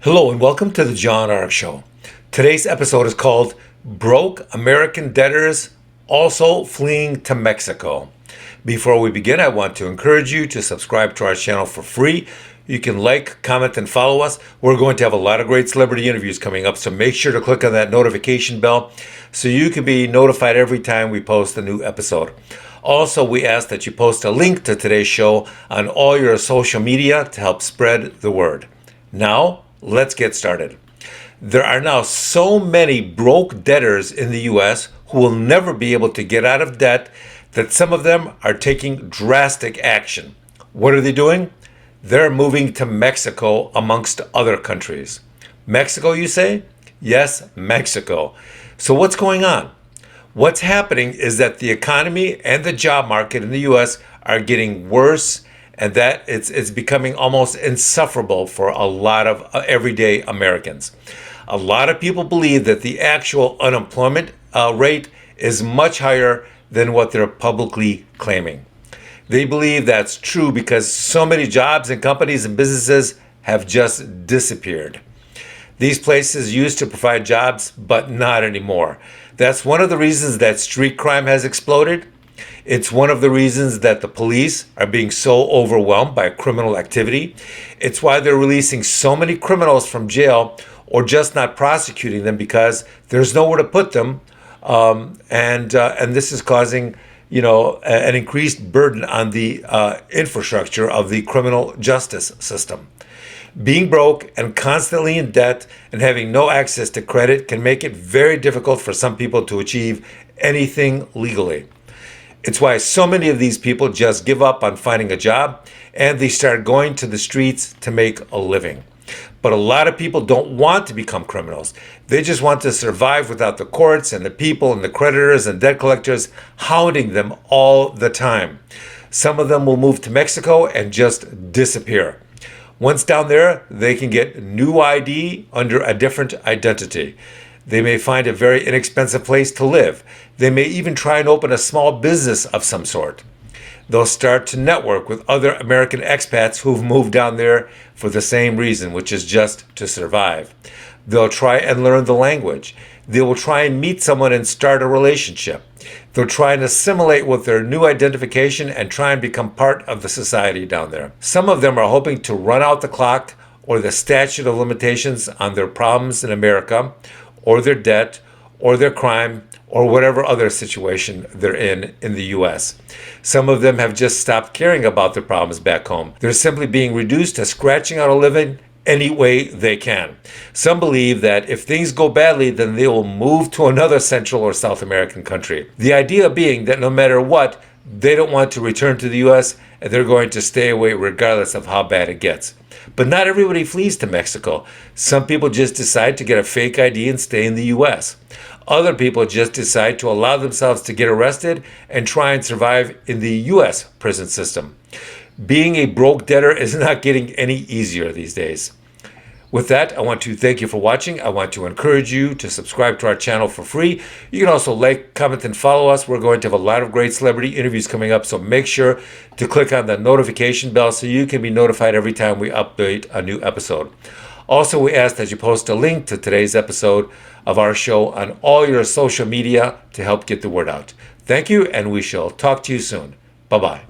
Hello and welcome to the John R. Show. Today's episode is called Broke American Debtors Also Fleeing to Mexico. Before we begin, I want to encourage you to subscribe to our channel for free. You can like, comment, and follow us. We're going to have a lot of great celebrity interviews coming up, so make sure to click on that notification bell so you can be notified every time we post a new episode. Also, we ask that you post a link to today's show on all your social media to help spread the word. Now, let's get started. There are now so many broke debtors in the U.S. who will never be able to get out of debt that some of them are taking drastic action. What are they doing? They're moving to Mexico amongst other countries. Mexico, you say? Yes, Mexico. So what's going on? What's happening is that the economy and the job market in the U.S. are getting worse, and that it's becoming almost insufferable for a lot of everyday Americans. A lot of people believe that the actual unemployment rate is much higher than what they're publicly claiming. They believe that's true because so many jobs and companies and businesses have just disappeared. These places used to provide jobs, but not anymore. That's one of the reasons that street crime has exploded. It's one of the reasons that the police are being so overwhelmed by criminal activity. It's why they're releasing so many criminals from jail or just not prosecuting them because there's nowhere to put them. And this is causing, an increased burden on the infrastructure of the criminal justice system. Being broke and constantly in debt and having no access to credit can make it very difficult for some people to achieve anything legally. It's why so many of these people just give up on finding a job and they start going to the streets to make a living. But a lot of people don't want to become criminals. They just want to survive without the courts and the people and the creditors and debt collectors hounding them all the time. Some of them will move to Mexico and just disappear. Once down there, they can get new ID under a different identity. They may find a very inexpensive place to live. They may even try and open a small business of some sort. They'll start to network with other American expats who've moved down there for the same reason, which is just to survive. They'll try and learn the language. They will try and meet someone and start a relationship. They'll try and assimilate with their new identification and try and become part of the society down there. Some of them are hoping to run out the clock or the statute of limitations on their problems in America, or their debt, or their crime, or whatever other situation they're in the U.S. Some of them have just stopped caring about their problems back home. They're simply being reduced to scratching out a living any way they can. Some believe that if things go badly, then they will move to another Central or South American country. The idea being that no matter what, they don't want to return to the U.S. and they're going to stay away regardless of how bad it gets. But not everybody flees to Mexico. Some people just decide to get a fake ID and stay in the U.S. Other people just decide to allow themselves to get arrested and try and survive in the U.S. prison system. Being a broke debtor is not getting any easier these days. With that, I want to thank you for watching. I want to encourage you to subscribe to our channel for free. You can also like, comment, and follow us. We're going to have a lot of great celebrity interviews coming up, so make sure to click on the notification bell so you can be notified every time we update a new episode. Also, we ask that you post a link to today's episode of our show on all your social media to help get the word out. Thank you, and we shall talk to you soon. Bye-bye.